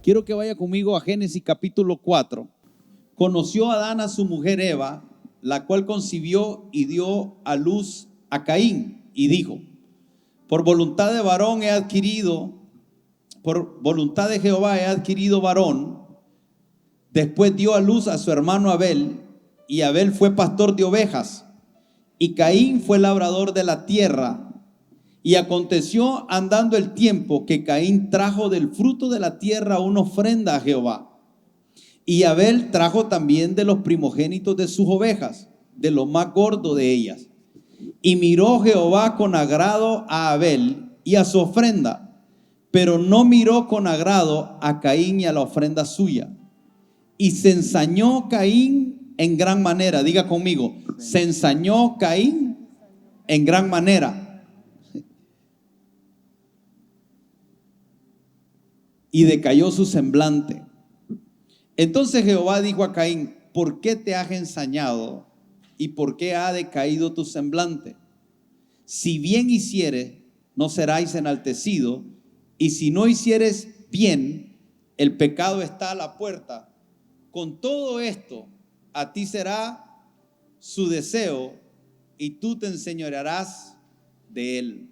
Quiero que vaya conmigo a Génesis capítulo 4. Conoció Adán a su mujer Eva, la cual concibió y dio a luz a Caín, y dijo: por voluntad de varón he adquirido, por voluntad de Jehová he adquirido varón. Después dio a luz a su hermano Abel, y Abel fue pastor de ovejas, y Caín fue labrador de la tierra. Y aconteció andando el tiempo que Caín trajo del fruto de la tierra una ofrenda a Jehová. Y Abel trajo también de los primogénitos de sus ovejas, de lo más gordo de ellas. Y miró Jehová con agrado a Abel y a su ofrenda, pero no miró con agrado a Caín y a la ofrenda suya. Y se ensañó Caín en gran manera. Diga conmigo: se ensañó Caín en gran manera. Y decayó su semblante. Entonces Jehová dijo a Caín: ¿por qué te has ensañado y por qué ha decaído tu semblante? Si bien hicieres, no seráis enaltecido, y si no hicieres bien, el pecado está a la puerta. Con todo esto, a ti será su deseo, y tú te enseñorearás de él.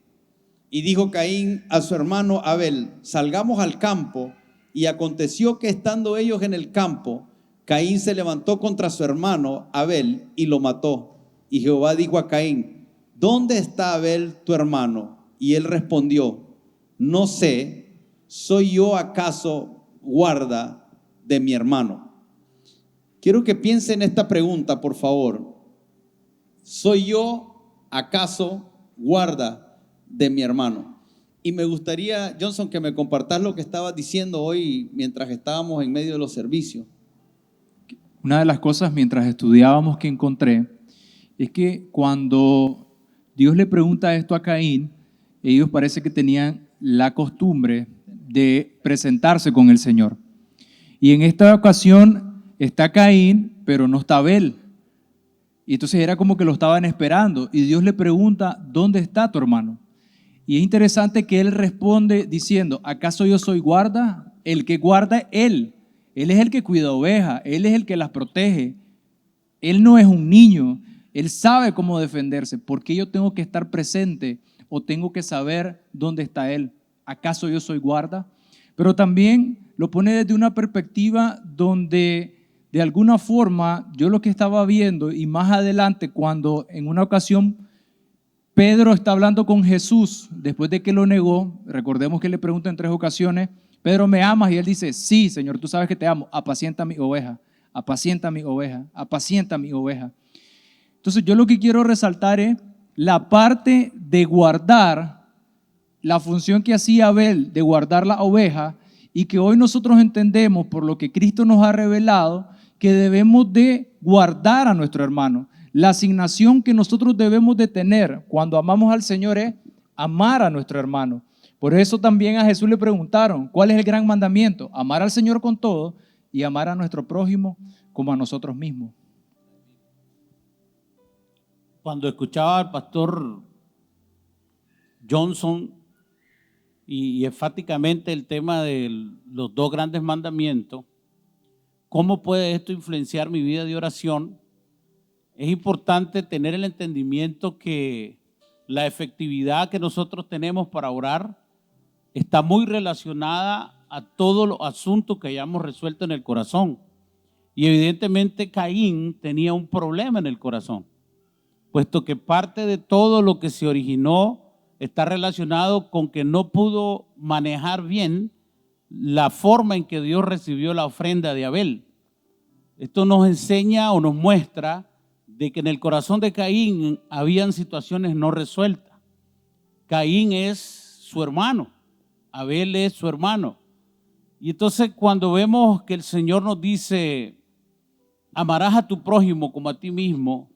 Y dijo Caín a su hermano Abel: salgamos al campo. Y aconteció que estando ellos en el campo, Caín se levantó contra su hermano Abel y lo mató. Y Jehová dijo a Caín: ¿dónde está Abel tu hermano? Y él respondió: no sé, ¿soy yo acaso guarda de mi hermano? Quiero que piensen en esta pregunta, por favor. ¿Soy yo acaso guarda de mi hermano? Y me gustaría, Johnson, que me compartas lo que estabas diciendo hoy mientras estábamos en medio de los servicios. Una de las cosas mientras estudiábamos que encontré es que cuando Dios le pregunta esto a Caín, ellos parece que tenían la costumbre de presentarse con el Señor. Y en esta ocasión está Caín, pero no está Abel. Y entonces era como que lo estaban esperando. Y Dios le pregunta: ¿dónde está tu hermano? Y es interesante que él responde diciendo: ¿acaso yo soy guarda? El que guarda es él. Él es el que cuida ovejas, él es el que las protege. Él no es un niño, él sabe cómo defenderse. ¿Por qué yo tengo que estar presente o tengo que saber dónde está él? ¿Acaso yo soy guarda? Pero también lo pone desde una perspectiva donde de alguna forma yo lo que estaba viendo, y más adelante cuando en una ocasión Pedro está hablando con Jesús después de que lo negó, recordemos que le pregunta en 3 ocasiones: Pedro, ¿me amas? Y él dice: sí, Señor, tú sabes que te amo, apacienta mi oveja, apacienta mi oveja, apacienta mi oveja. Entonces yo lo que quiero resaltar es la parte de guardar, la función que hacía Abel de guardar la oveja, y que hoy nosotros entendemos por lo que Cristo nos ha revelado que debemos de guardar a nuestro hermano. La asignación que nosotros debemos de tener cuando amamos al Señor es amar a nuestro hermano. Por eso también a Jesús le preguntaron: ¿cuál es el gran mandamiento? Amar al Señor con todo y amar a nuestro prójimo como a nosotros mismos. Cuando escuchaba al pastor Johnson y enfáticamente el tema de los 2 grandes mandamientos, ¿cómo puede esto influenciar mi vida de oración? Es importante tener el entendimiento que la efectividad que nosotros tenemos para orar está muy relacionada a todos los asuntos que hayamos resuelto en el corazón. Y evidentemente Caín tenía un problema en el corazón, puesto que parte de todo lo que se originó está relacionado con que no pudo manejar bien la forma en que Dios recibió la ofrenda de Abel. Esto nos enseña o nos muestra de que en el corazón de Caín habían situaciones no resueltas. Caín es su hermano, Abel es su hermano. Y entonces cuando vemos que el Señor nos dice: amarás a tu prójimo como a ti mismo,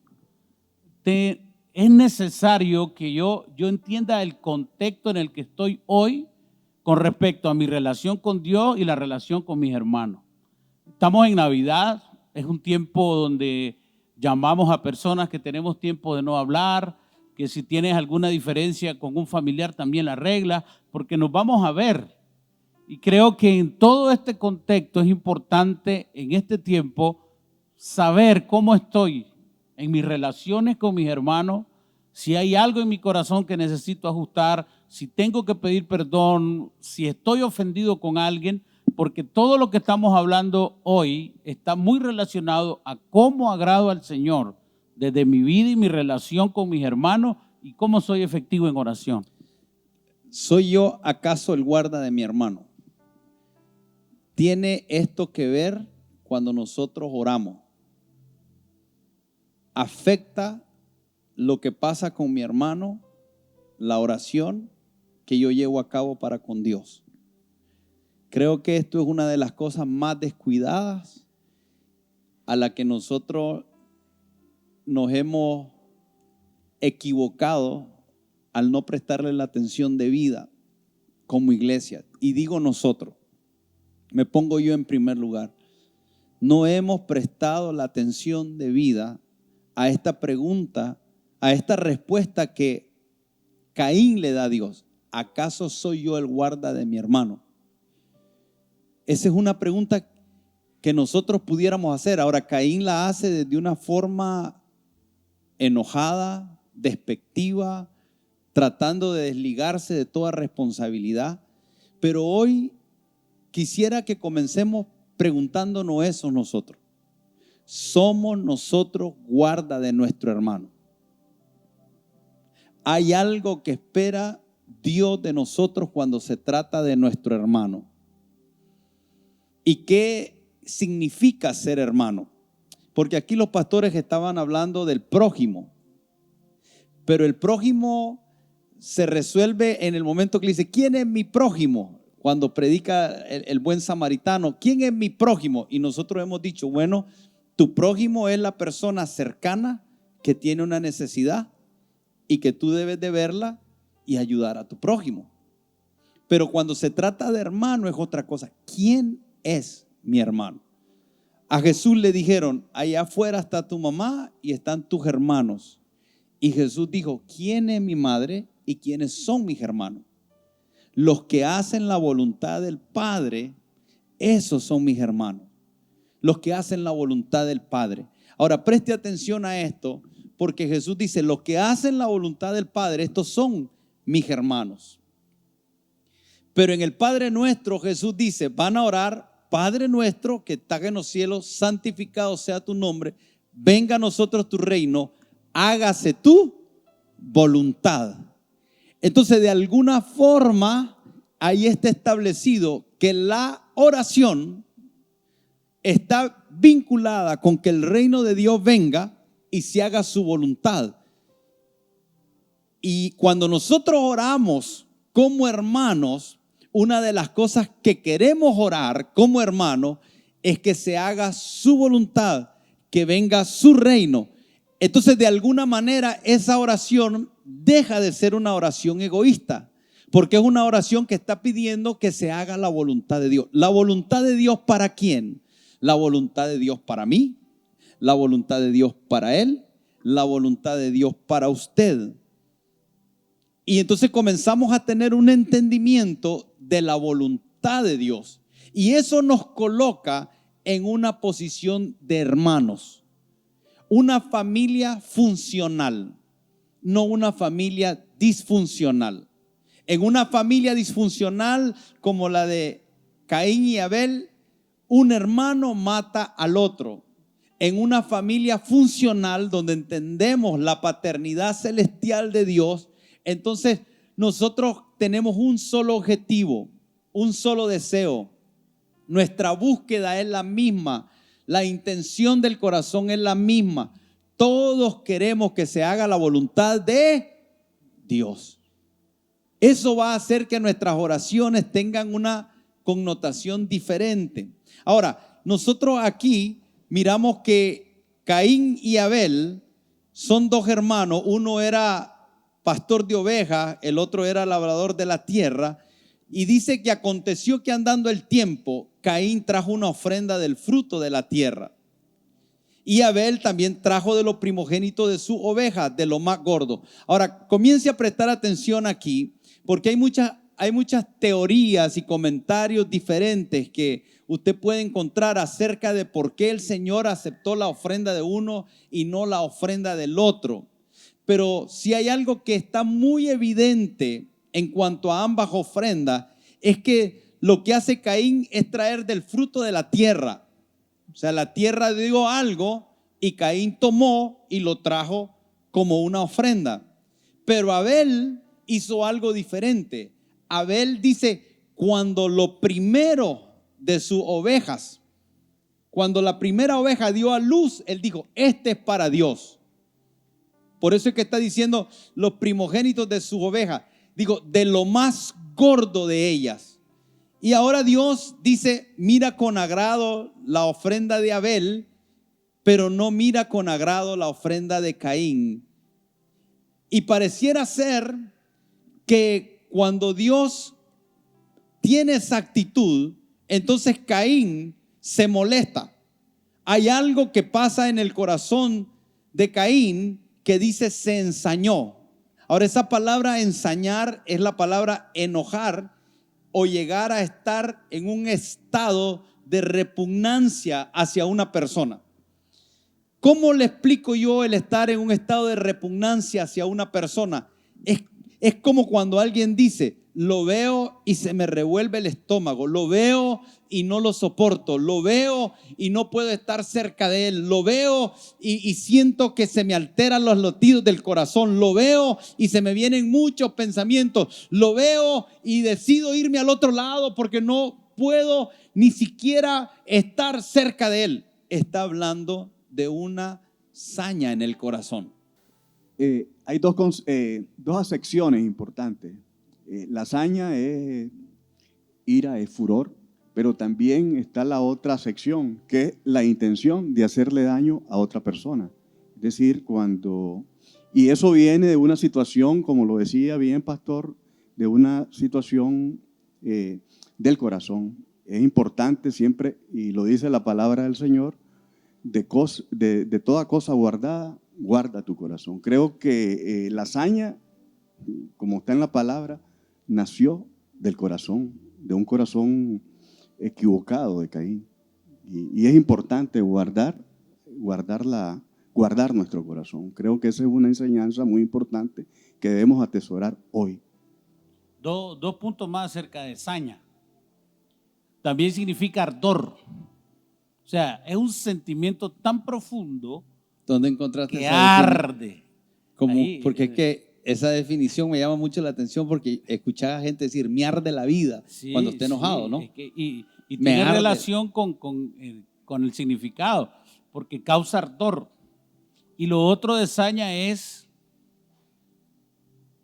es necesario que yo entienda el contexto en el que estoy hoy con respecto a mi relación con Dios y la relación con mis hermanos. Estamos en Navidad, es un tiempo donde llamamos a personas que tenemos tiempo de no hablar, que si tienes alguna diferencia con un familiar también la arregla, porque nos vamos a ver. Y creo que en todo este contexto es importante en este tiempo saber cómo estoy en mis relaciones con mis hermanos, si hay algo en mi corazón que necesito ajustar, si tengo que pedir perdón, si estoy ofendido con alguien, porque todo lo que estamos hablando hoy está muy relacionado a cómo agrado al Señor desde mi vida y mi relación con mis hermanos y cómo soy efectivo en oración. ¿Soy yo acaso el guarda de mi hermano? ¿Tiene esto que ver cuando nosotros oramos? ¿Afecta lo que pasa con mi hermano, la oración que yo llevo a cabo para con Dios? Creo que esto es una de las cosas más descuidadas a la que nosotros nos hemos equivocado al no prestarle la atención debida como iglesia. Y digo nosotros, me pongo yo en primer lugar, no hemos prestado la atención debida a esta pregunta, a esta respuesta que Caín le da a Dios. ¿Acaso soy yo el guarda de mi hermano? Esa es una pregunta que nosotros pudiéramos hacer. Ahora, Caín la hace desde una forma enojada, despectiva, tratando de desligarse de toda responsabilidad. Pero hoy quisiera que comencemos preguntándonos eso nosotros. ¿Somos nosotros guarda de nuestro hermano? ¿Hay algo que espera Dios de nosotros cuando se trata de nuestro hermano? ¿Y qué significa ser hermano? Porque aquí los pastores estaban hablando del prójimo, pero el prójimo se resuelve en el momento que le dice, ¿quién es mi prójimo? Cuando predica el buen samaritano, ¿quién es mi prójimo? Y nosotros hemos dicho, bueno, tu prójimo es la persona cercana que tiene una necesidad y que tú debes de verla y ayudar a tu prójimo. Pero cuando se trata de hermano es otra cosa. ¿Quién es mi hermano? A Jesús le dijeron, allá afuera está tu mamá y están tus hermanos. Y Jesús dijo, ¿quién es mi madre y quiénes son mis hermanos? Los que hacen la voluntad del Padre, esos son mis hermanos. Los que hacen la voluntad del Padre. Ahora preste atención a esto, porque Jesús dice, los que hacen la voluntad del Padre, estos son mis hermanos. Pero en el Padre Nuestro, Jesús dice, van a orar, Padre nuestro que estás en los cielos, santificado sea tu nombre, venga a nosotros tu reino, hágase tu voluntad. Entonces, de alguna forma, ahí está establecido que la oración está vinculada con que el reino de Dios venga y se haga su voluntad. Y cuando nosotros oramos como hermanos, una de las cosas que queremos orar como hermanos es que se haga su voluntad, que venga su reino. Entonces, de alguna manera, esa oración deja de ser una oración egoísta, porque es una oración que está pidiendo que se haga la voluntad de Dios. ¿La voluntad de Dios para quién? La voluntad de Dios para mí, la voluntad de Dios para él, la voluntad de Dios para usted. Y entonces comenzamos a tener un entendimiento de la voluntad de Dios. Y eso nos coloca en una posición de hermanos. Una familia funcional, no una familia disfuncional. En una familia disfuncional como la de Caín y Abel, un hermano mata al otro. En una familia funcional donde entendemos la paternidad celestial de Dios, entonces nosotros tenemos un solo objetivo, un solo deseo. Nuestra búsqueda es la misma, la intención del corazón es la misma. Todos queremos que se haga la voluntad de Dios. Eso va a hacer que nuestras oraciones tengan una connotación diferente. Ahora, nosotros aquí miramos que Caín y Abel son dos hermanos. Uno era pastor de ovejas, el otro era labrador de la tierra. Y dice que aconteció que andando el tiempo, Caín trajo una ofrenda del fruto de la tierra. Y Abel también trajo de lo primogénito de su oveja, de lo más gordo. Ahora, comience a prestar atención aquí, porque hay muchas hay muchas teorías y comentarios diferentes que usted puede encontrar acerca de por qué el Señor aceptó la ofrenda de uno y no la ofrenda del otro. Pero si hay algo que está muy evidente en cuanto a ambas ofrendas, es que lo que hace Caín es traer del fruto de la tierra. O sea, la tierra dio algo y Caín tomó y lo trajo como una ofrenda. Pero Abel hizo algo diferente. Abel dice, cuando lo primero de sus ovejas, cuando la primera oveja dio a luz, él dijo, este es para Dios. Por eso es que está diciendo los primogénitos de su oveja. Digo, de lo más gordo de ellas. Y ahora Dios dice, mira con agrado la ofrenda de Abel, pero no mira con agrado la ofrenda de Caín. Y pareciera ser que cuando Dios tiene esa actitud, entonces Caín se molesta. Hay algo que pasa en el corazón de Caín que dice se ensañó. Ahora, esa palabra ensañar es la palabra enojar o llegar a estar en un estado de repugnancia hacia una persona. ¿Cómo le explico yo el estar en un estado de repugnancia hacia una persona? Es como cuando alguien dice, lo veo y se me revuelve el estómago, lo veo y no lo soporto, lo veo y no puedo estar cerca de él, lo veo y siento que se me alteran los latidos del corazón, lo veo y se me vienen muchos pensamientos, lo veo y decido irme al otro lado porque no puedo ni siquiera estar cerca de él. Está hablando de una saña en el corazón. Hay dos acepciones importantes. La saña es ira, es furor, pero también está la otra acepción, que es la intención de hacerle daño a otra persona. Es decir, y eso viene de una situación, como lo decía bien Pastor, de una situación del corazón. Es importante siempre, y lo dice la palabra del Señor, de toda cosa guardada, guarda tu corazón. Creo que la saña, como está en la palabra, nació del corazón, de un corazón equivocado de Caín. Y es importante guardar nuestro corazón. Creo que esa es una enseñanza muy importante que debemos atesorar hoy. Dos puntos más acerca de saña. También significa ardor. O sea, es un sentimiento tan profundo ¿Dónde encontraste que esa arde. Porque es que esa definición me llama mucho la atención porque escuchaba gente decir, me arde la vida cuando esté enojado, ¿no? Es que, y tiene relación con el significado, porque causa ardor. Y lo otro de saña es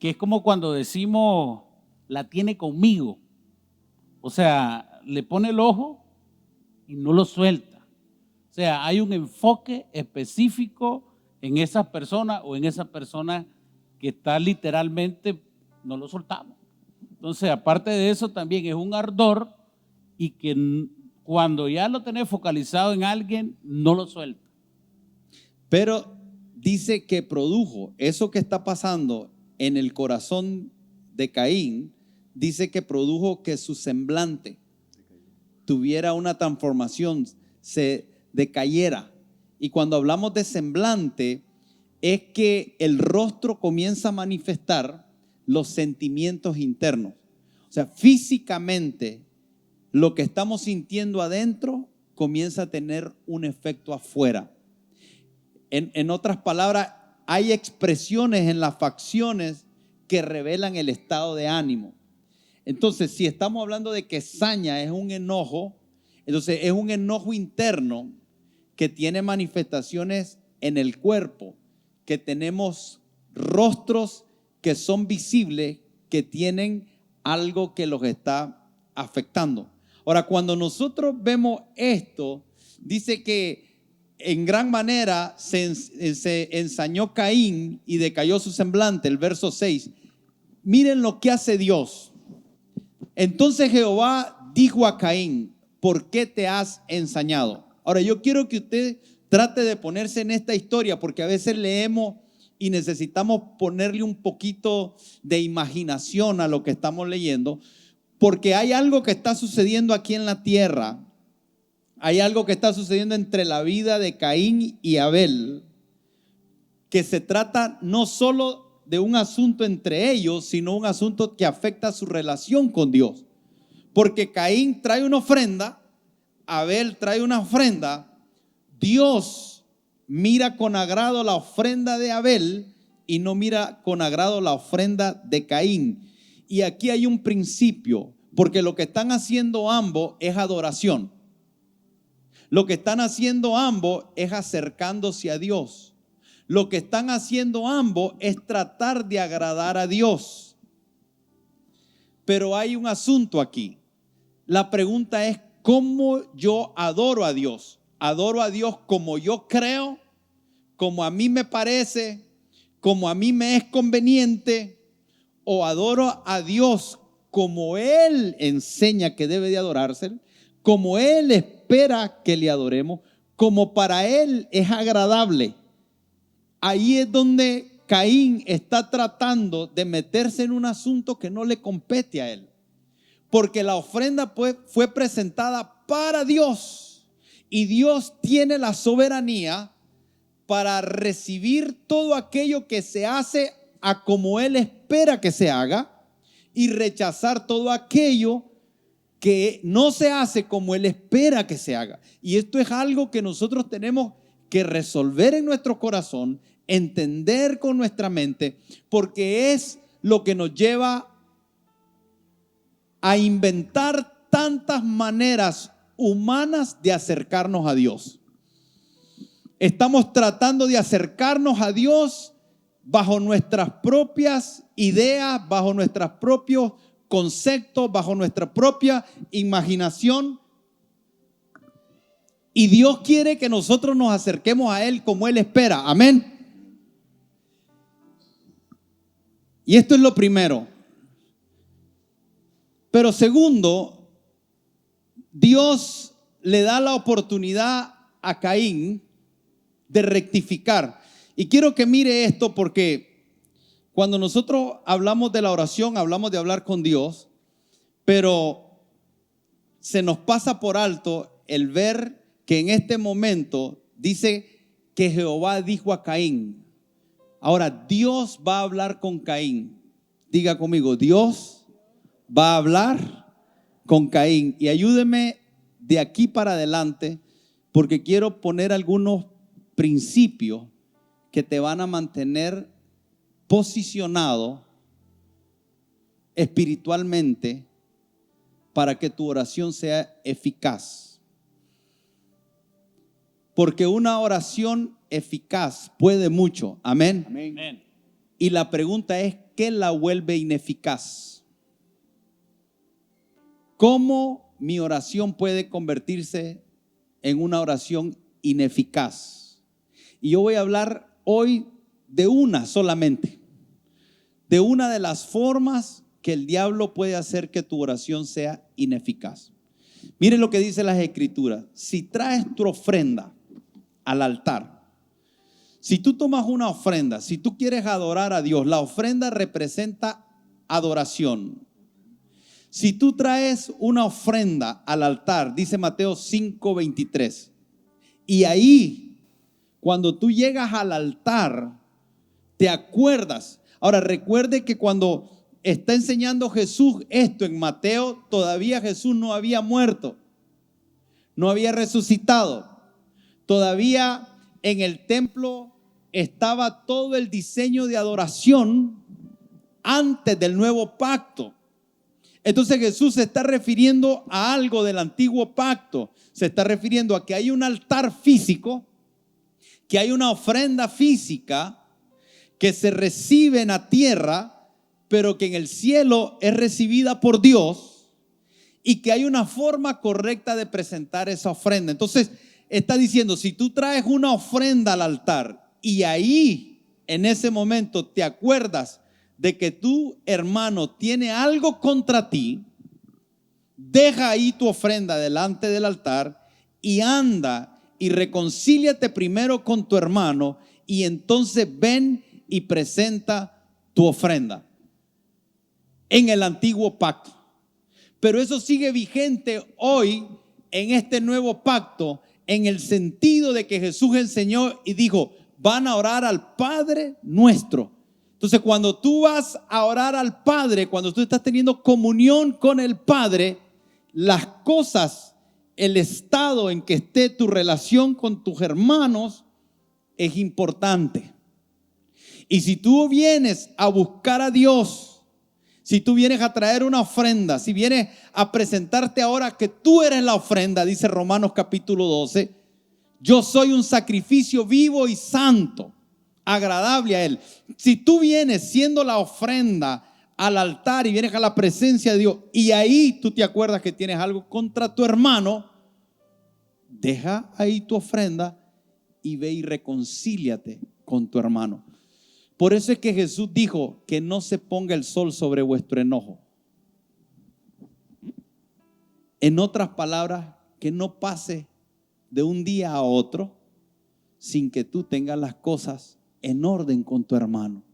que es como cuando decimos, la tiene conmigo. O sea, le pone el ojo y no lo suelta. O sea, hay un enfoque específico en esas personas o en esa persona que está literalmente, no lo soltamos. Entonces, aparte de eso, también es un ardor y que cuando ya lo tenés focalizado en alguien, no lo suelta. Pero dice que produjo eso que está pasando en el corazón de Caín, dice que produjo que su semblante tuviera una transformación, se decayera. Y cuando hablamos de semblante, es que el rostro comienza a manifestar los sentimientos internos. O sea, físicamente, lo que estamos sintiendo adentro comienza a tener un efecto afuera. En otras palabras, hay expresiones en las facciones que revelan el estado de ánimo. Entonces, si estamos hablando de que saña es un enojo, entonces es un enojo interno que tiene manifestaciones en el cuerpo, que tenemos rostros que son visibles, que tienen algo que los está afectando. Ahora, cuando nosotros vemos esto, dice que en gran manera se ensañó Caín y decayó su semblante, el verso 6. Miren lo que hace Dios. Entonces Jehová dijo a Caín, ¿por qué te has ensañado? Ahora yo quiero que usted trate de ponerse en esta historia, porque a veces leemos y necesitamos ponerle un poquito de imaginación a lo que estamos leyendo, porque hay algo que está sucediendo aquí en la tierra. Hay algo que está sucediendo entre la vida de Caín y Abel, que se trata no solo de un asunto entre ellos, sino un asunto que afecta su relación con Dios. Porque Caín trae una ofrenda, Abel trae una ofrenda, Dios mira con agrado la ofrenda de Abel y no mira con agrado la ofrenda de Caín. Y aquí hay un principio, porque lo que están haciendo ambos es adoración. Lo que están haciendo ambos es acercándose a Dios. Lo que están haciendo ambos es tratar de agradar a Dios. Pero hay un asunto aquí. La pregunta es, ¿cómo yo adoro a Dios? ¿Adoro a Dios como yo creo? ¿Como a mí me parece? ¿Como a mí me es conveniente? ¿O adoro a Dios como Él enseña que debe de adorarse? Como Él espera que le adoremos, como para Él es agradable. Ahí es donde Caín está tratando de meterse en un asunto que no le compete a él. Porque la ofrenda fue presentada para Dios. Y Dios tiene la soberanía para recibir todo aquello que se hace a como Él espera que se haga y rechazar todo aquello que no se hace como Él espera que se haga. Y esto es algo que nosotros tenemos que resolver en nuestro corazón, entender con nuestra mente, porque es lo que nos lleva a inventar tantas maneras humanas de acercarnos a Dios. Estamos tratando de acercarnos a Dios bajo nuestras propias ideas, bajo nuestros propios conceptos, bajo nuestra propia imaginación. Y Dios quiere que nosotros nos acerquemos a Él como Él espera. Amén. Y esto es lo primero. Pero segundo, Dios le da la oportunidad a Caín de rectificar. Y quiero que mire esto, porque cuando nosotros hablamos de la oración, hablamos de hablar con Dios, pero se nos pasa por alto el ver que en este momento dice que Jehová dijo a Caín. Ahora, Dios va a hablar con Caín. Diga conmigo, Dios va a hablar con Caín. Y ayúdeme de aquí para adelante, porque quiero poner algunos principios que te van a mantener posicionado espiritualmente para que tu oración sea eficaz. Porque una oración eficaz puede mucho. Amén. Amén. Y la pregunta es, ¿qué la vuelve ineficaz? ¿Cómo mi oración puede convertirse en una oración ineficaz? Y yo voy a hablar hoy de una solamente, de una de las formas que el diablo puede hacer que tu oración sea ineficaz. Mire lo que dice las Escrituras. Si traes tu ofrenda al altar, si tú tomas una ofrenda, si tú quieres adorar a Dios, la ofrenda representa adoración. Si tú traes una ofrenda al altar, dice Mateo 5:23, y ahí, cuando tú llegas al altar, te acuerdas. Ahora recuerde que cuando está enseñando Jesús esto en Mateo, todavía Jesús no había muerto, no había resucitado. Todavía en el templo estaba todo el diseño de adoración antes del nuevo pacto. Entonces Jesús se está refiriendo a algo del antiguo pacto. Se está refiriendo a que hay un altar físico, que hay una ofrenda física que se recibe en la tierra, pero que en el cielo es recibida por Dios, y que hay una forma correcta de presentar esa ofrenda. Entonces está diciendo, si tú traes una ofrenda al altar y ahí en ese momento te acuerdas de que tu hermano tiene algo contra ti, deja ahí tu ofrenda delante del altar y anda y reconcíliate primero con tu hermano, y entonces ven y presenta tu ofrenda en el antiguo pacto. Pero eso sigue vigente hoy en este nuevo pacto, en el sentido de que Jesús enseñó y dijo, van a orar al Padre nuestro. Entonces, cuando tú vas a orar al Padre, cuando tú estás teniendo comunión con el Padre, las cosas, el estado en que esté tu relación con tus hermanos es importante. Y si tú vienes a buscar a Dios, si tú vienes a traer una ofrenda, si vienes a presentarte ahora que tú eres la ofrenda, dice Romanos capítulo 12, yo soy un sacrificio vivo y santo, agradable a Él. Si tú vienes siendo la ofrenda al altar y vienes a la presencia de Dios y ahí tú te acuerdas que tienes algo contra tu hermano, deja ahí tu ofrenda y ve y reconcíliate con tu hermano. Por eso es que Jesús dijo que no se ponga el sol sobre vuestro enojo. En otras palabras, que no pase de un día a otro sin que tú tengas las cosas en orden con tu hermano.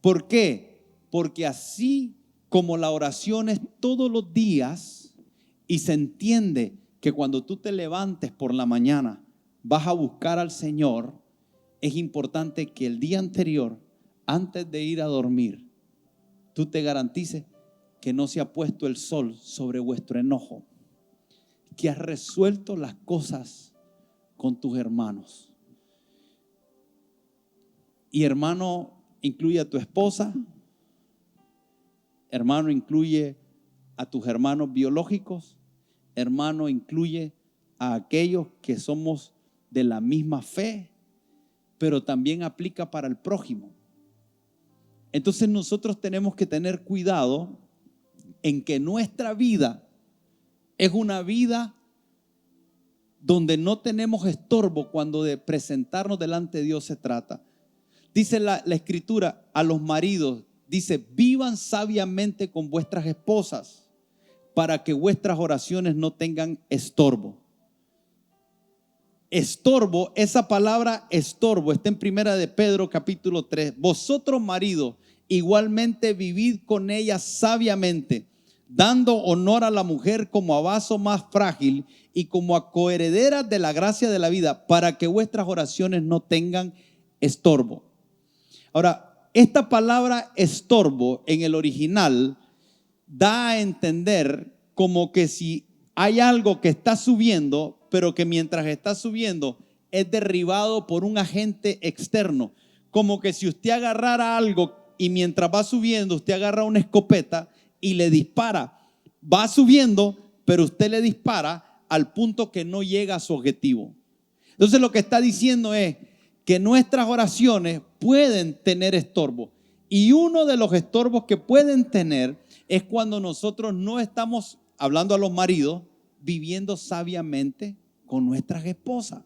¿Por qué? Porque así como la oración es todos los días y se entiende que cuando tú te levantes por la mañana vas a buscar al Señor, es importante que el día anterior, antes de ir a dormir, tú te garantices que no se ha puesto el sol sobre vuestro enojo, que has resuelto las cosas con tus hermanos. Y hermano incluye a tu esposa, hermano incluye a tus hermanos biológicos, hermano incluye a aquellos que somos de la misma fe, pero también aplica para el prójimo. Entonces nosotros tenemos que tener cuidado en que nuestra vida es una vida donde no tenemos estorbo cuando de presentarnos delante de Dios se trata. Dice la Escritura a los maridos, dice, vivan sabiamente con vuestras esposas para que vuestras oraciones no tengan estorbo. Estorbo, esa palabra estorbo está en Primera de Pedro capítulo 3. Vosotros maridos igualmente vivid con ella sabiamente, dando honor a la mujer como a vaso más frágil y como a coherederas de la gracia de la vida, para que vuestras oraciones no tengan estorbo. Ahora, esta palabra estorbo en el original da a entender como que si hay algo que está subiendo, pero que mientras está subiendo es derribado por un agente externo. Como que si usted agarrara algo y mientras va subiendo, usted agarra una escopeta y le dispara. Va subiendo, pero usted le dispara al punto que no llega a su objetivo. Entonces lo que está diciendo es que nuestras oraciones pueden tener estorbo. Y uno de los estorbos que pueden tener es cuando nosotros no estamos, hablando a los maridos, viviendo sabiamente con nuestras esposas.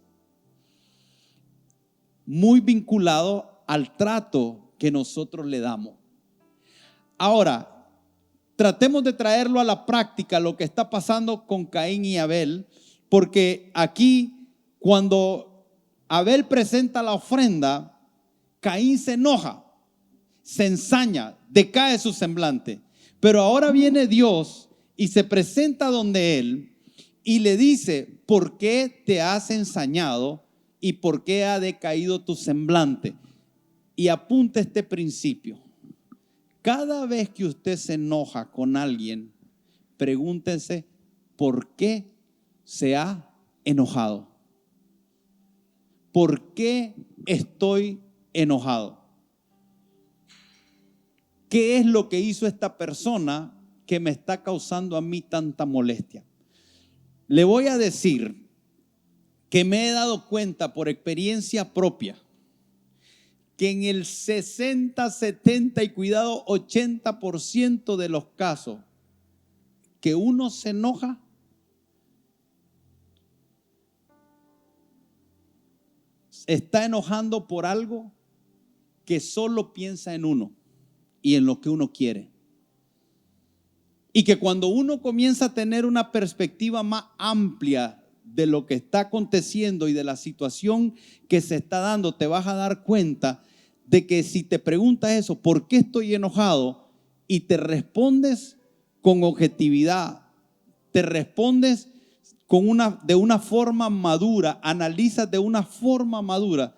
Muy vinculado al trato que nosotros le damos. Ahora, tratemos de traerlo a la práctica, lo que está pasando con Caín y Abel, porque aquí cuando Abel presenta la ofrenda, Caín se enoja, se ensaña, decae su semblante. Pero ahora viene Dios y se presenta donde él y le dice, ¿por qué te has ensañado y por qué ha decaído tu semblante? Y apunta este principio. Cada vez que usted se enoja con alguien, pregúntese por qué se ha enojado. ¿Por qué estoy enojado? ¿Qué es lo que hizo esta persona que me está causando a mí tanta molestia? Le voy a decir que me he dado cuenta por experiencia propia que en el 60, 70 y cuidado 80% de los casos que uno se enoja, está enojando por algo que solo piensa en uno y en lo que uno quiere. Y que cuando uno comienza a tener una perspectiva más amplia de lo que está aconteciendo y de la situación que se está dando, te vas a dar cuenta de que si te preguntas eso, ¿por qué estoy enojado? Y te respondes con objetividad, te respondes de una forma madura, analizas de una forma madura,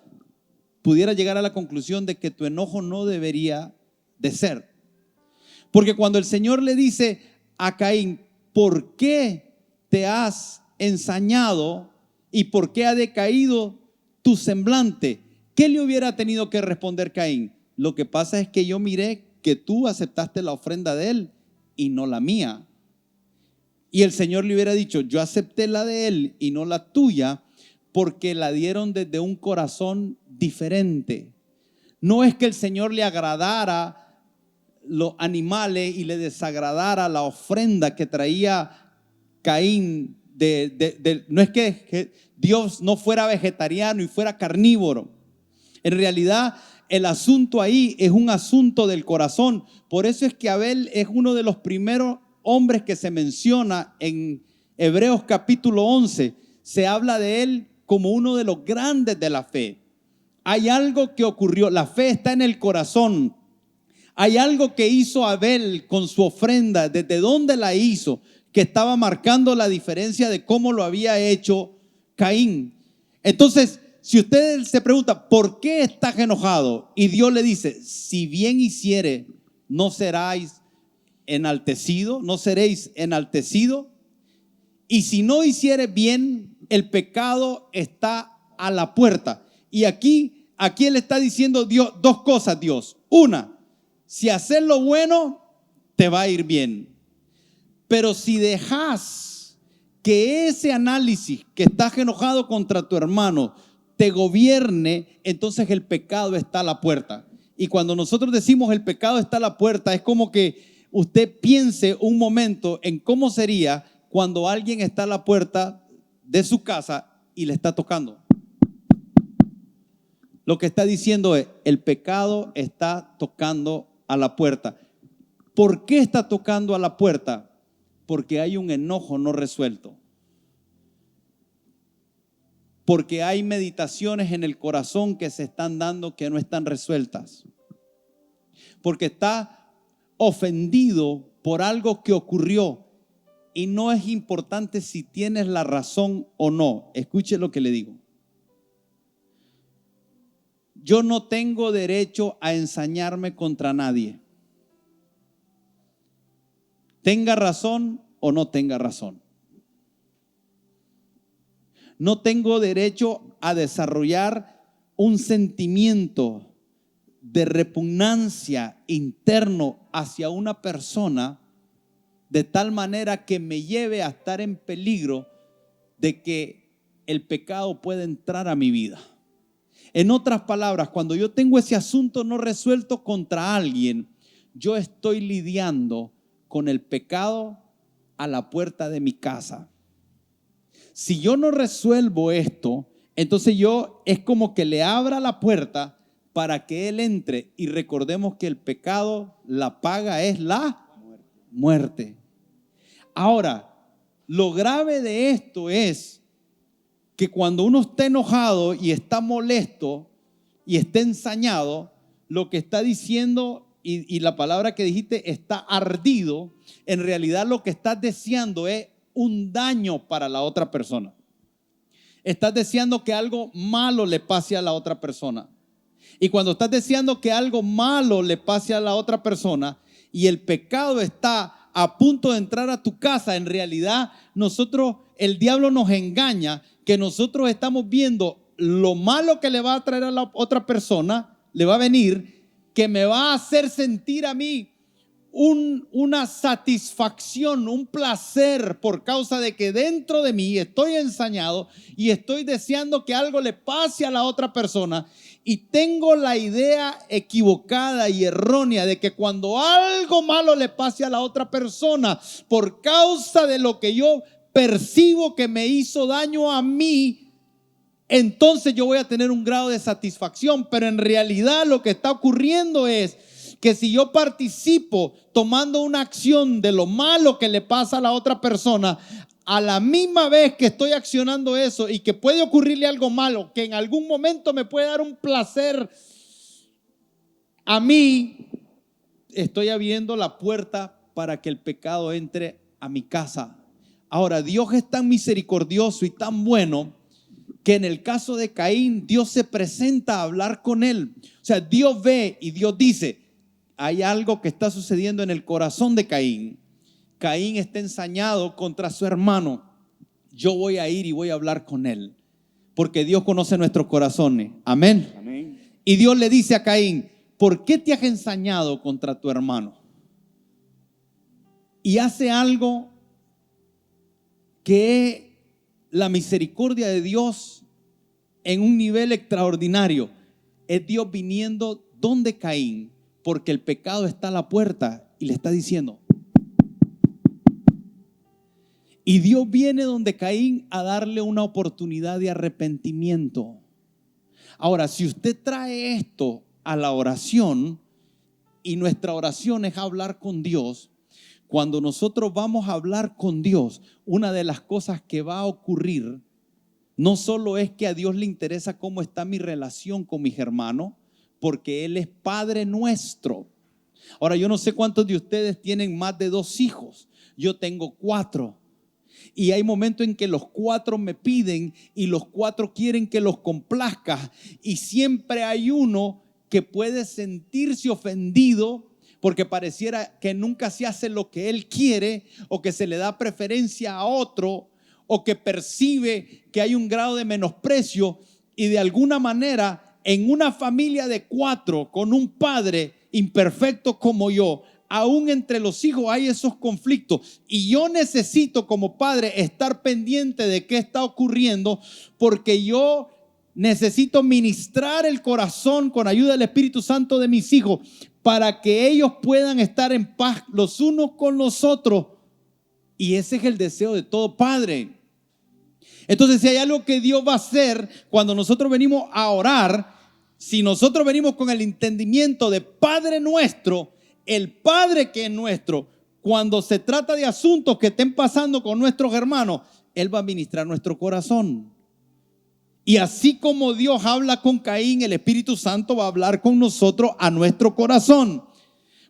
pudiera llegar a la conclusión de que tu enojo no debería de ser. Porque cuando el Señor le dice a Caín, ¿por qué te has ensañado y por qué ha decaído tu semblante? ¿Qué le hubiera tenido que responder Caín? Lo que pasa es que yo miré que tú aceptaste la ofrenda de él y no la mía. Y el Señor le hubiera dicho, yo acepté la de él y no la tuya, porque la dieron desde un corazón diferente. No es que el Señor le agradara los animales y le desagradara la ofrenda que traía Caín. No es que Dios no fuera vegetariano y fuera carnívoro. En realidad, el asunto ahí es un asunto del corazón. Por eso es que Abel es uno de los primeros hombres que se menciona en Hebreos capítulo 11. Se habla de él como uno de los grandes de la fe. Hay algo que ocurrió, la fe está en el corazón. Hay algo que hizo Abel con su ofrenda, desde dónde la hizo, que estaba marcando la diferencia de cómo lo había hecho Caín. Entonces, si usted se pregunta, ¿por qué estás enojado? Y Dios le dice, si bien hiciere, no seréis enaltecido. Y si no hiciere bien, el pecado está a la puerta. Y aquí él está diciendo Dios, dos cosas, Dios. Una, si haces lo bueno, te va a ir bien. Pero si dejas que ese análisis que estás enojado contra tu hermano te gobierne, entonces el pecado está a la puerta. Y cuando nosotros decimos el pecado está a la puerta, es como que usted piense un momento en cómo sería cuando alguien está a la puerta de su casa y le está tocando. Lo que está diciendo es, el pecado está tocando a la puerta. ¿Por qué está tocando a la puerta? Porque hay un enojo no resuelto. Porque hay meditaciones en el corazón que se están dando que no están resueltas. Porque está ofendido por algo que ocurrió y no es importante si tienes la razón o no. Escuche lo que le digo. Yo no tengo derecho a ensañarme contra nadie. Tenga razón o no tenga razón. No tengo derecho a desarrollar un sentimiento de repugnancia interno hacia una persona de tal manera que me lleve a estar en peligro de que el pecado pueda entrar a mi vida. En otras palabras, cuando yo tengo ese asunto no resuelto contra alguien, yo estoy lidiando con el pecado a la puerta de mi casa. Si yo no resuelvo esto, entonces yo es como que le abra la puerta para que él entre. Y recordemos que el pecado, la paga es la muerte. Ahora, lo grave de esto es que cuando uno está enojado y está molesto y está ensañado, lo que está diciendo y la palabra que dijiste está ardido, en realidad lo que estás deseando es un daño para la otra persona. Estás deseando que algo malo le pase a la otra persona. Y cuando estás deseando que algo malo le pase a la otra persona y el pecado está a punto de entrar a tu casa, en realidad el diablo nos engaña que nosotros estamos viendo lo malo que le va a traer a la otra persona, le va a venir, que me va a hacer sentir a mí una satisfacción, un placer por causa de que dentro de mí estoy ensañado y estoy deseando que algo le pase a la otra persona y tengo la idea equivocada y errónea de que cuando algo malo le pase a la otra persona por causa de lo que yo percibo que me hizo daño a mí, entonces yo voy a tener un grado de satisfacción. Pero en realidad lo que está ocurriendo es que si yo participo tomando una acción de lo malo que le pasa a la otra persona, a la misma vez que estoy accionando eso y que puede ocurrirle algo malo, que en algún momento me puede dar un placer a mí estoy abriendo la puerta para que el pecado entre a mi casa. Ahora, Dios es tan misericordioso y tan bueno que en el caso de Caín, Dios se presenta a hablar con él. O sea, Dios ve y Dios dice, hay algo que está sucediendo en el corazón de Caín. Caín está ensañado contra su hermano. Yo voy a ir y voy a hablar con él, porque Dios conoce nuestros corazones. Amén. Amén. Y Dios le dice a Caín, ¿por qué te has ensañado contra tu hermano? Y hace algo que es la misericordia de Dios en un nivel extraordinario. Es Dios viniendo donde Caín, porque el pecado está a la puerta y le está diciendo. Y Dios viene donde Caín a darle una oportunidad de arrepentimiento. Ahora, si usted trae esto a la oración, y nuestra oración es hablar con Dios, cuando nosotros vamos a hablar con Dios, una de las cosas que va a ocurrir no solo es que a Dios le interesa cómo está mi relación con mis hermanos, porque Él es Padre nuestro. Ahora, yo no sé cuántos de ustedes tienen más de 2 hijos. Yo tengo 4. Y hay momentos en que los 4 me piden y los 4 quieren que los complazca. Y siempre hay uno que puede sentirse ofendido porque pareciera que nunca se hace lo que él quiere, o que se le da preferencia a otro, o que percibe que hay un grado de menosprecio. Y de alguna manera, en una familia de 4 con un padre imperfecto como yo, aún entre los hijos hay esos conflictos, y yo necesito como padre estar pendiente de qué está ocurriendo, porque yo necesito ministrar el corazón con ayuda del Espíritu Santo de mis hijos, para que ellos puedan estar en paz los unos con los otros. Y ese es el deseo de todo padre. Entonces, si hay algo que Dios va a hacer cuando nosotros venimos a orar, si nosotros venimos con el entendimiento de Padre nuestro, el Padre que es nuestro, cuando se trata de asuntos que estén pasando con nuestros hermanos, Él va a ministrar nuestro corazón. Y así como Dios habla con Caín, el Espíritu Santo va a hablar con nosotros a nuestro corazón.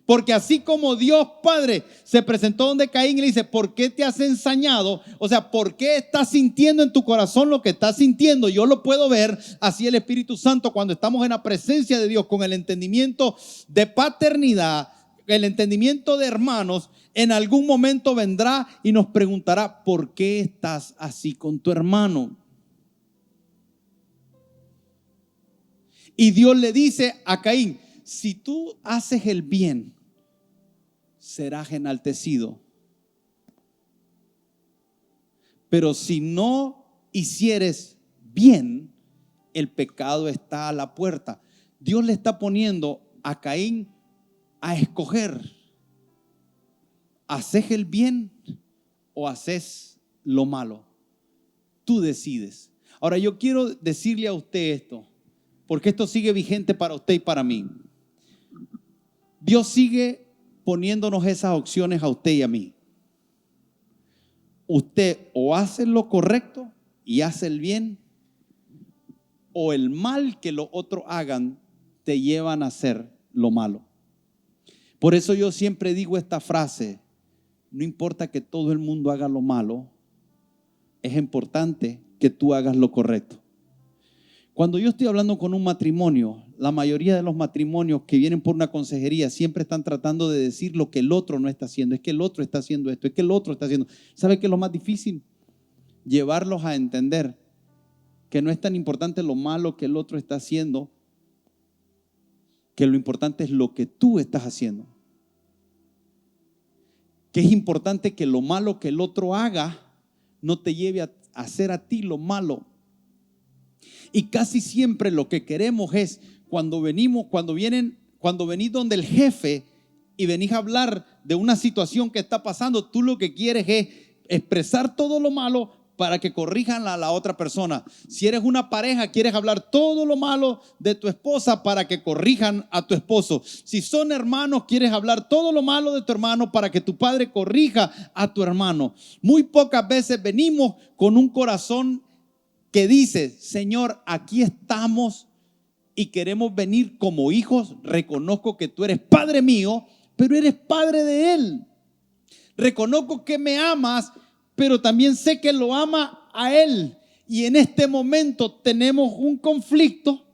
Porque así como Dios Padre se presentó donde Caín y le dice, ¿por qué te has ensañado? O sea, ¿por qué estás sintiendo en tu corazón lo que estás sintiendo? Yo lo puedo ver. Así el Espíritu Santo, cuando estamos en la presencia de Dios con el entendimiento de paternidad, el entendimiento de hermanos, en algún momento vendrá y nos preguntará, ¿por qué estás así con tu hermano? Y Dios le dice a Caín, si tú haces el bien, serás enaltecido. Pero si no hicieres bien, el pecado está a la puerta. Dios le está poniendo a Caín a escoger. ¿Haces el bien o haces lo malo? Tú decides. Ahora, yo quiero decirle a usted esto, porque esto sigue vigente para usted y para mí. Dios sigue poniéndonos esas opciones a usted y a mí. Usted o hace lo correcto y hace el bien, o el mal que los otros hagan te llevan a hacer lo malo. Por eso yo siempre digo esta frase: no importa que todo el mundo haga lo malo, es importante que tú hagas lo correcto. Cuando yo estoy hablando con un matrimonio, la mayoría de los matrimonios que vienen por una consejería siempre están tratando de decir lo que el otro no está haciendo. Es que el otro está haciendo esto, es que el otro está haciendo. ¿Sabe qué es lo más difícil? Llevarlos a entender que no es tan importante lo malo que el otro está haciendo, que lo importante es lo que tú estás haciendo. Que es importante que lo malo que el otro haga no te lleve a hacer a ti lo malo. Y casi siempre lo que queremos es cuando venís donde el jefe y venís a hablar de una situación que está pasando, tú lo que quieres es expresar todo lo malo para que corrijan a la otra persona. Si eres una pareja, quieres hablar todo lo malo de tu esposa para que corrijan a tu esposo. Si son hermanos, quieres hablar todo lo malo de tu hermano para que tu padre corrija a tu hermano. Muy pocas veces venimos con un corazón que dice: Señor, aquí estamos y queremos venir como hijos. Reconozco que tú eres Padre mío, pero eres Padre de Él. Reconozco que me amas, pero también sé que lo ama a Él. Y en este momento tenemos un conflicto,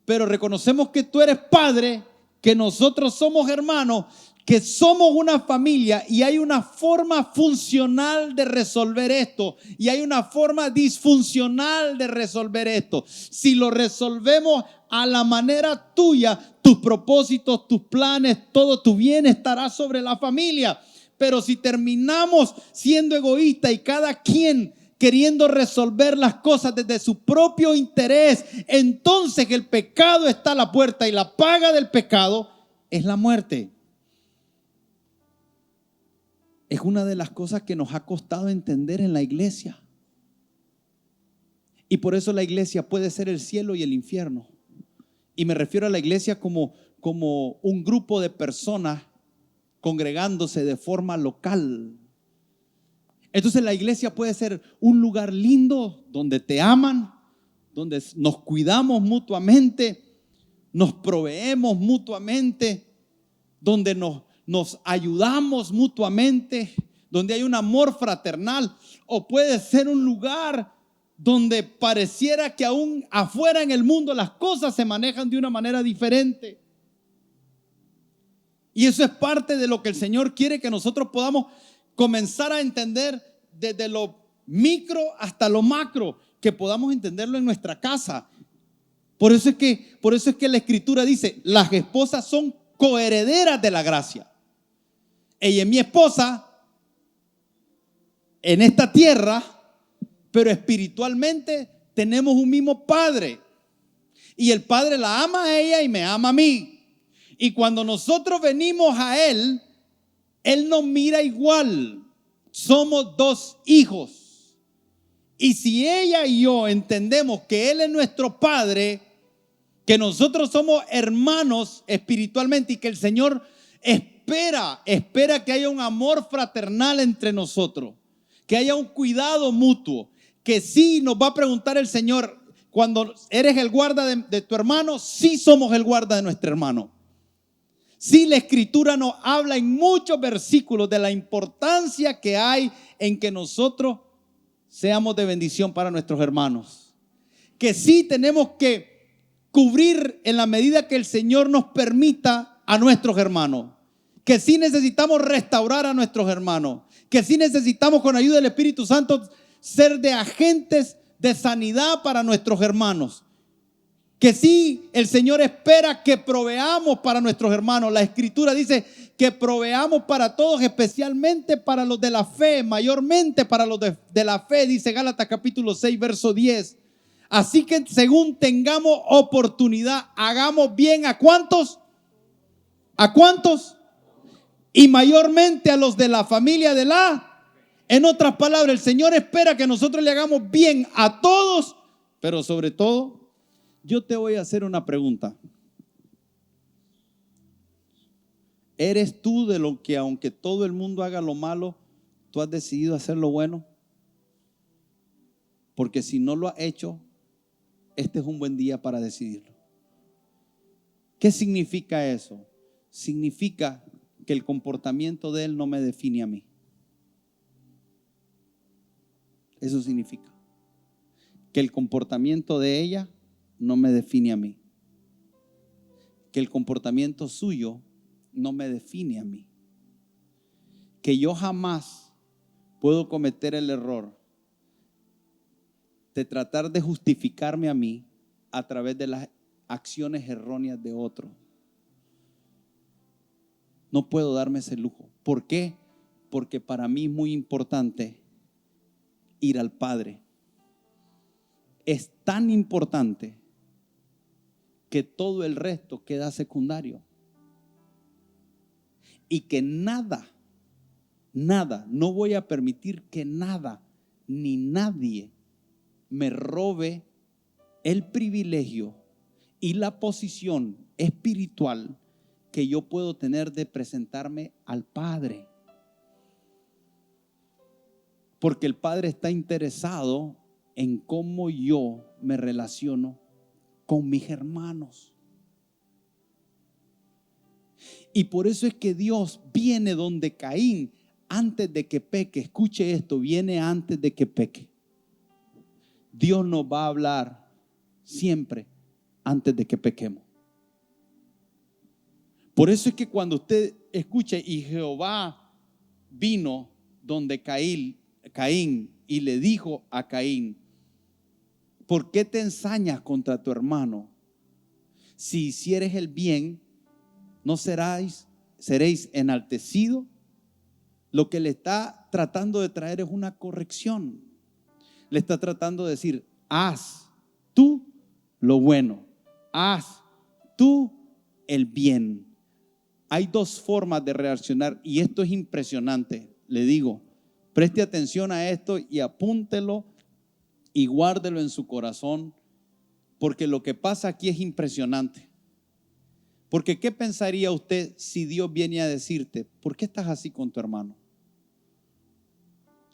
pero reconocemos que tú eres Padre, que nosotros somos hermanos, que somos una familia y hay una forma funcional de resolver esto y hay una forma disfuncional de resolver esto. Si lo resolvemos a la manera tuya, tus propósitos, tus planes, todo tu bien estará sobre la familia. Pero si terminamos siendo egoístas y cada quien queriendo resolver las cosas desde su propio interés, entonces el pecado está a la puerta y la paga del pecado es la muerte. Es una de las cosas que nos ha costado entender en la iglesia. Y por eso la iglesia puede ser el cielo y el infierno. Y me refiero a la iglesia como un grupo de personas congregándose de forma local. Entonces la iglesia puede ser un lugar lindo donde te aman, donde nos cuidamos mutuamente, nos proveemos mutuamente, donde nos ayudamos mutuamente, donde hay un amor fraternal. O puede ser un lugar donde pareciera que aún afuera en el mundo las cosas se manejan de una manera diferente. Y eso es parte de lo que el Señor quiere que nosotros podamos comenzar a entender desde lo micro hasta lo macro, que podamos entenderlo en nuestra casa. Por eso es que la Escritura dice, las esposas son coherederas de la gracia. Ella es mi esposa en esta tierra, pero espiritualmente tenemos un mismo Padre. Y el Padre la ama a ella y me ama a mí. Y cuando nosotros venimos a Él, Él nos mira igual. Somos dos hijos. Y si ella y yo entendemos que Él es nuestro Padre, que nosotros somos hermanos espiritualmente y que el Señor espera que haya un amor fraternal entre nosotros, que haya un cuidado mutuo, que sí nos va a preguntar el Señor, cuando eres el guarda de tu hermano, sí somos el guarda de nuestro hermano. Sí, la Escritura nos habla en muchos versículos de la importancia que hay en que nosotros seamos de bendición para nuestros hermanos. Que sí tenemos que cubrir en la medida que el Señor nos permita a nuestros hermanos. Que sí necesitamos restaurar a nuestros hermanos. Que sí necesitamos con ayuda del Espíritu Santo ser de agentes de sanidad para nuestros hermanos. Que sí, el Señor espera que proveamos para nuestros hermanos. La Escritura dice que proveamos para todos, especialmente para los de la fe, mayormente para los de la fe, dice Gálatas capítulo 6, verso 10. Así que según tengamos oportunidad, hagamos bien ¿a cuántos? ¿A cuántos? Y mayormente a los de la familia de la. En otras palabras, el Señor espera que nosotros le hagamos bien a todos, pero sobre todo, yo te voy a hacer una pregunta. ¿Eres tú de lo que aunque todo el mundo haga lo malo, tú has decidido hacer lo bueno? Porque si no lo has hecho, este es un buen día para decidirlo. ¿Qué significa eso? Significa que el comportamiento de él no me define a mí. Eso significa que el comportamiento de ella no me define a mí. Que el comportamiento suyo no me define a mí. Que yo jamás puedo cometer el error de tratar de justificarme a mí a través de las acciones erróneas de otro. No puedo darme ese lujo. ¿Por qué? Porque para mí es muy importante ir al Padre. Es tan importante que todo el resto queda secundario. Y que nada, no voy a permitir que nada ni nadie me robe el privilegio y la posición espiritual que yo puedo tener de presentarme al Padre. Porque el Padre está interesado en cómo yo me relaciono con mis hermanos. Y por eso es que Dios viene donde Caín antes de que peque. Escuche esto, viene antes de que peque. Dios nos va a hablar siempre antes de que pequemos. Por eso es que cuando usted escuche y Jehová vino donde Caín y le dijo a Caín: ¿por qué te ensañas contra tu hermano? Si hicieres el bien, no seréis enaltecidos. Lo que le está tratando de traer es una corrección. Le está tratando de decir: haz tú lo bueno, haz tú el bien. Hay dos formas de reaccionar y esto es impresionante. Le digo, preste atención a esto y apúntelo y guárdelo en su corazón, porque lo que pasa aquí es impresionante. Porque ¿qué pensaría usted si Dios viene a decirte: ¿por qué estás así con tu hermano?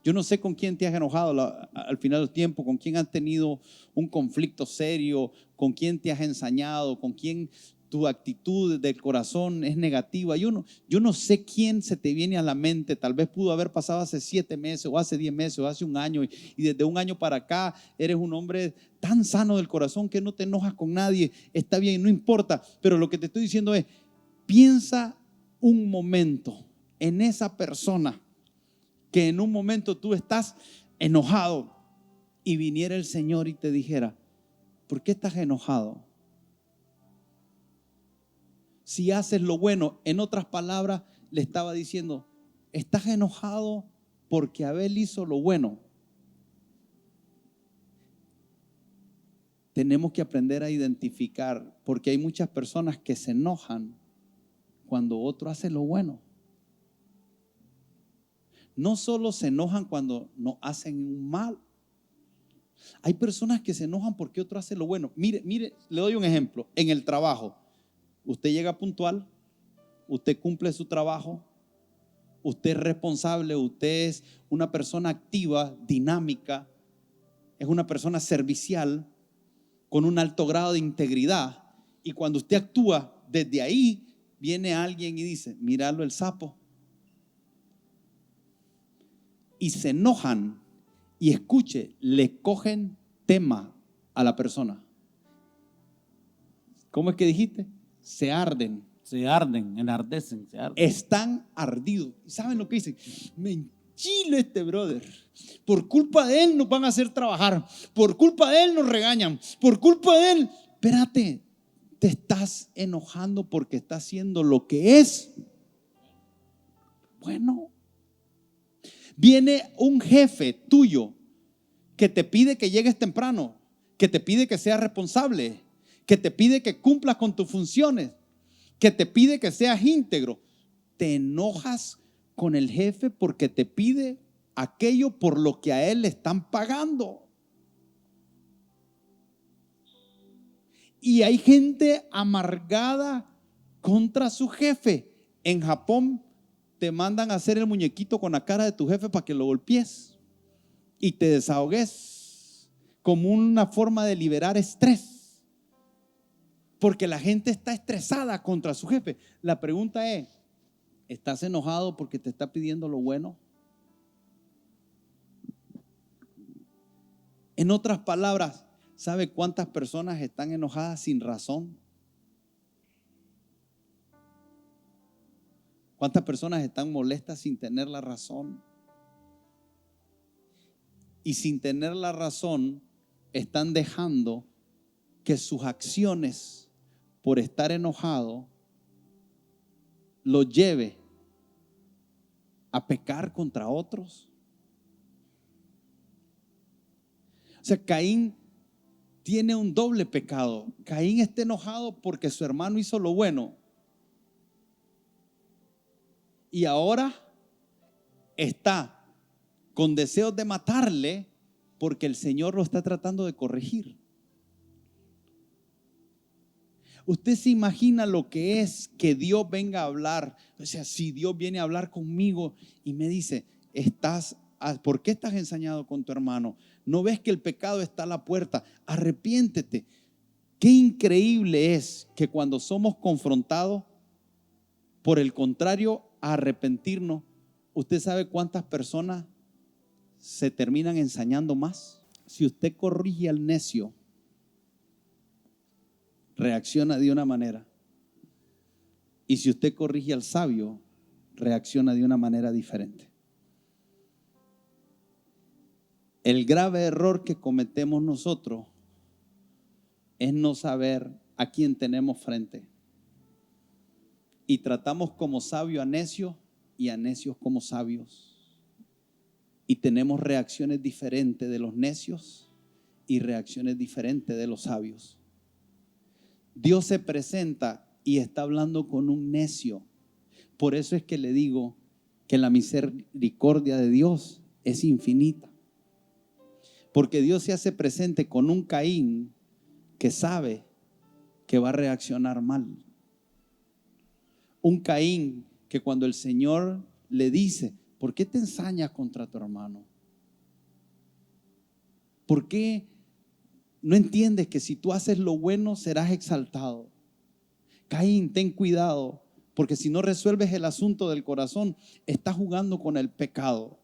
Yo no sé con quién te has enojado al final del tiempo, con quién has tenido un conflicto serio, con quién te has ensañado, con quién tu actitud del corazón es negativa. Yo no sé quién se te viene a la mente. Tal vez pudo haber pasado hace 7 meses o hace 10 meses o hace un año, y desde un año para acá eres un hombre tan sano del corazón que no te enojas con nadie. Está bien, no importa, pero lo que te estoy diciendo es: piensa un momento en esa persona que en un momento tú estás enojado y viniera el Señor y te dijera: ¿por qué estás enojado? Si haces lo bueno. En otras palabras, le estaba diciendo: estás enojado porque Abel hizo lo bueno. Tenemos que aprender a identificar, porque hay muchas personas que se enojan cuando otro hace lo bueno. No solo se enojan cuando nos hacen un mal. Hay personas que se enojan porque otro hace lo bueno. Mire, le doy un ejemplo. En el trabajo, usted llega puntual, usted cumple su trabajo, usted es responsable, usted es una persona activa, dinámica, es una persona servicial, con un alto grado de integridad. Y cuando usted actúa desde ahí, viene alguien y dice: míralo el sapo. Y se enojan y escuche, le cogen tema a la persona. ¿Cómo es que dijiste? Se arden. Se arden, enardecen, se arden. Están ardidos. ¿Y saben lo que dicen? Me enchila este brother. Por culpa de él nos van a hacer trabajar. Por culpa de él nos regañan. Por culpa de él. Espérate, te estás enojando porque está haciendo lo que es bueno. Viene un jefe tuyo que te pide que llegues temprano, que te pide que seas responsable, que te pide que cumplas con tus funciones, que te pide que seas íntegro. Te enojas con el jefe porque te pide aquello por lo que a él le están pagando. Y hay gente amargada contra su jefe. En Japón te mandan a hacer el muñequito con la cara de tu jefe para que lo golpees y te desahogues, como una forma de liberar estrés, porque la gente está estresada contra su jefe. La pregunta es: ¿estás enojado porque te está pidiendo lo bueno? En otras palabras, ¿sabe cuántas personas están enojadas sin razón? ¿Cuántas personas están molestas sin tener la razón? Y sin tener la razón, están dejando que sus acciones, por estar enojado, los lleve a pecar contra otros. O sea, Caín tiene un doble pecado. Caín está enojado porque su hermano hizo lo bueno. Y ahora está con deseos de matarle porque el Señor lo está tratando de corregir. Usted se imagina lo que es que Dios venga a hablar. O sea, si Dios viene a hablar conmigo y me dice: ¿por qué estás ensañado con tu hermano? ¿No ves que el pecado está a la puerta? Arrepiéntete. Qué increíble es que cuando somos confrontados, por el contrario, a arrepentirnos, ¿usted sabe cuántas personas se terminan ensañando más? Si usted corrige al necio, reacciona de una manera. Y si usted corrige al sabio, reacciona de una manera diferente. El grave error que cometemos nosotros es no saber a quién tenemos frente. Y tratamos como sabio a necio y a necios como sabios. Y tenemos reacciones diferentes de los necios y reacciones diferentes de los sabios. Dios se presenta y está hablando con un necio. Por eso es que le digo que la misericordia de Dios es infinita. Porque Dios se hace presente con un Caín que sabe que va a reaccionar mal. Un Caín que cuando el Señor le dice, ¿por qué te ensañas contra tu hermano? ¿Por qué no entiendes que si tú haces lo bueno serás exaltado? Caín, ten cuidado, porque si no resuelves el asunto del corazón, estás jugando con el pecado.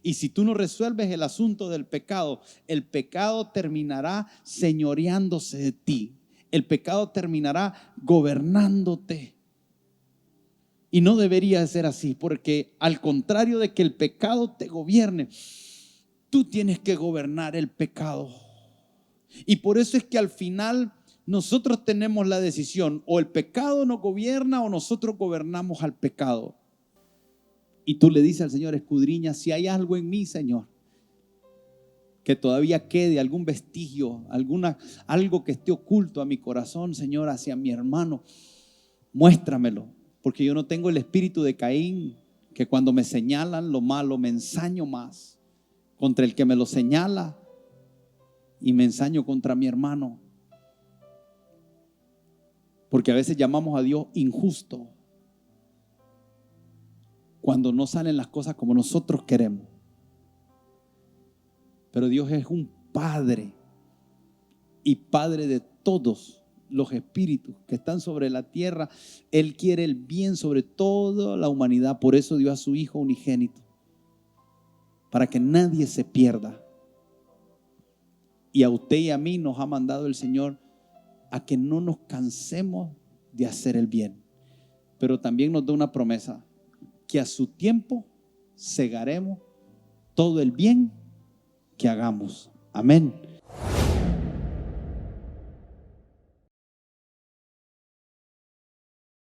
Y si tú no resuelves el asunto del pecado, el pecado terminará señoreándose de ti. El pecado terminará gobernándote. Y no debería ser así, porque al contrario de que el pecado te gobierne, tú tienes que gobernar el pecado. Y por eso es que al final nosotros tenemos la decisión, o el pecado nos gobierna o nosotros gobernamos al pecado. Y tú le dices al Señor, escudriña si hay algo en mí, Señor, que todavía quede algún vestigio, algo que esté oculto a mi corazón, Señor, hacia mi hermano. Muéstramelo, porque yo no tengo el espíritu de Caín, que cuando me señalan lo malo me ensaño más contra el que me lo señala y me ensaño contra mi hermano. Porque a veces llamamos a Dios injusto cuando no salen las cosas como nosotros queremos. Pero Dios es un Padre y Padre de todos los espíritus que están sobre la tierra. Él quiere el bien sobre toda la humanidad. Por eso dio a su Hijo unigénito, para que nadie se pierda. Y a usted y a mí nos ha mandado el Señor a que no nos cansemos de hacer el bien. Pero también nos da una promesa, que a su tiempo segaremos todo el bien que hagamos. Amén.